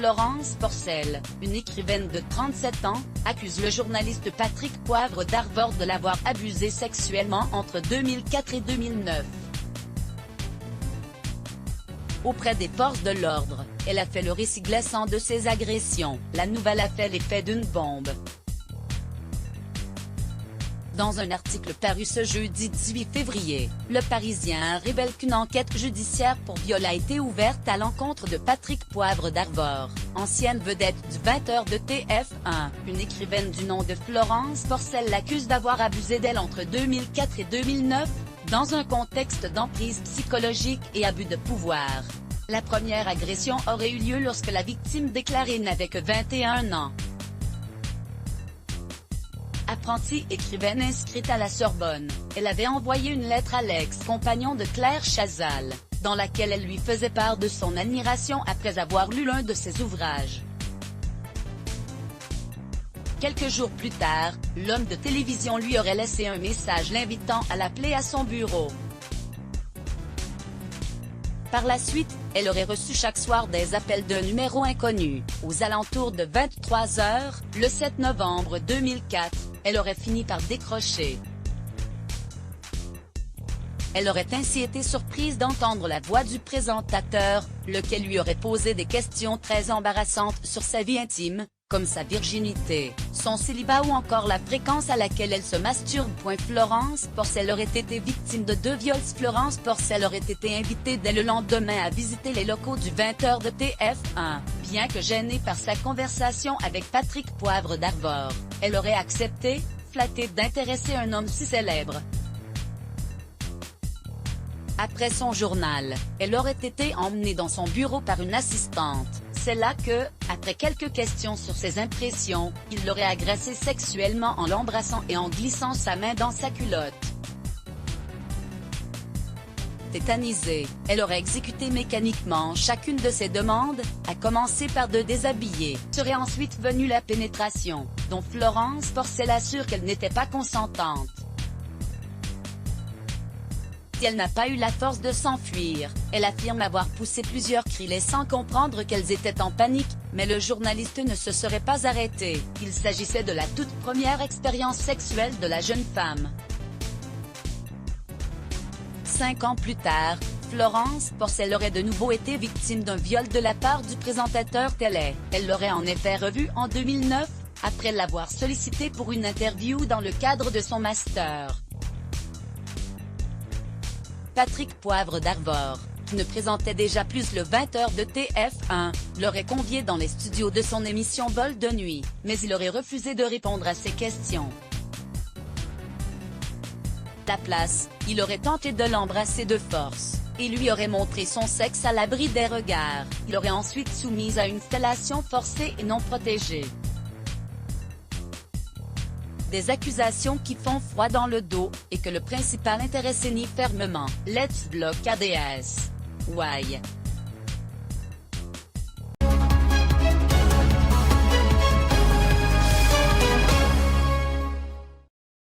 Florence Porcel, une écrivaine de 37 ans, accuse le journaliste Patrick Poivre d'Harvard de l'avoir abusée sexuellement entre 2004 et 2009. Auprès des forces de l'ordre, elle a fait le récit glaçant de ses agressions. La nouvelle a fait l'effet d'une bombe. Dans un article paru ce jeudi 18 février, Le Parisien révèle qu'une enquête judiciaire pour viol a été ouverte à l'encontre de Patrick Poivre d'Harvard, ancienne vedette du 20h de TF1. Une écrivaine du nom de Florence Porcel l'accuse d'avoir abusé d'elle entre 2004 et 2009, dans un contexte d'emprise psychologique et abus de pouvoir. La première agression aurait eu lieu lorsque la victime déclarée n'avait que 21 ans. Apprentie écrivaine inscrite à la Sorbonne, elle avait envoyé une lettre à l'ex-compagnon de Claire Chazal, dans laquelle elle lui faisait part de son admiration après avoir lu l'un de ses ouvrages. Quelques jours plus tard, l'homme de télévision lui aurait laissé un message l'invitant à l'appeler à son bureau. Par la suite, elle aurait reçu chaque soir des appels d'un numéro inconnu. Aux alentours de 23h, le 7 novembre 2004, elle aurait fini par décrocher. Elle aurait ainsi été surprise d'entendre la voix du présentateur, lequel lui aurait posé des questions très embarrassantes sur sa vie intime, comme sa virginité, son célibat ou encore la fréquence à laquelle elle se masturbe. Florence Porcel aurait été victime de 2 viols. Florence Porcel aurait été invitée dès le lendemain à visiter les locaux du 20h de TF1. Bien que gênée par sa conversation avec Patrick Poivre d'Harvard, elle aurait accepté, flattée d'intéresser un homme si célèbre. Après son journal, elle aurait été emmenée dans son bureau par une assistante. C'est là que, après quelques questions sur ses impressions, il l'aurait agressée sexuellement en l'embrassant et en glissant sa main dans sa culotte. Tétanisée, elle aurait exécuté mécaniquement chacune de ses demandes, à commencer par de déshabiller. Serait ensuite venue la pénétration, dont Florence Porcel assure qu'elle n'était pas consentante. Elle n'a pas eu la force de s'enfuir, elle affirme avoir poussé plusieurs cris laissant comprendre qu'elles étaient en panique, mais le journaliste ne se serait pas arrêté. Il s'agissait de la toute première expérience sexuelle de la jeune femme. 5 ans plus tard, Florence Porcel aurait de nouveau été victime d'un viol de la part du présentateur télé. Elle l'aurait en effet revu en 2009, après l'avoir sollicité pour une interview dans le cadre de son master. Patrick Poivre d'Harvard, qui ne présentait déjà plus le 20h de TF1, l'aurait convié dans les studios de son émission Vol de nuit, mais il aurait refusé de répondre à ses questions. À la place, il aurait tenté de l'embrasser de force, et lui aurait montré son sexe à l'abri des regards. Il l'aurait ensuite soumise à une fellation forcée et non protégée. Des accusations qui font froid dans le dos, et que le principal intéressé nie fermement. Let's block ADS. Why?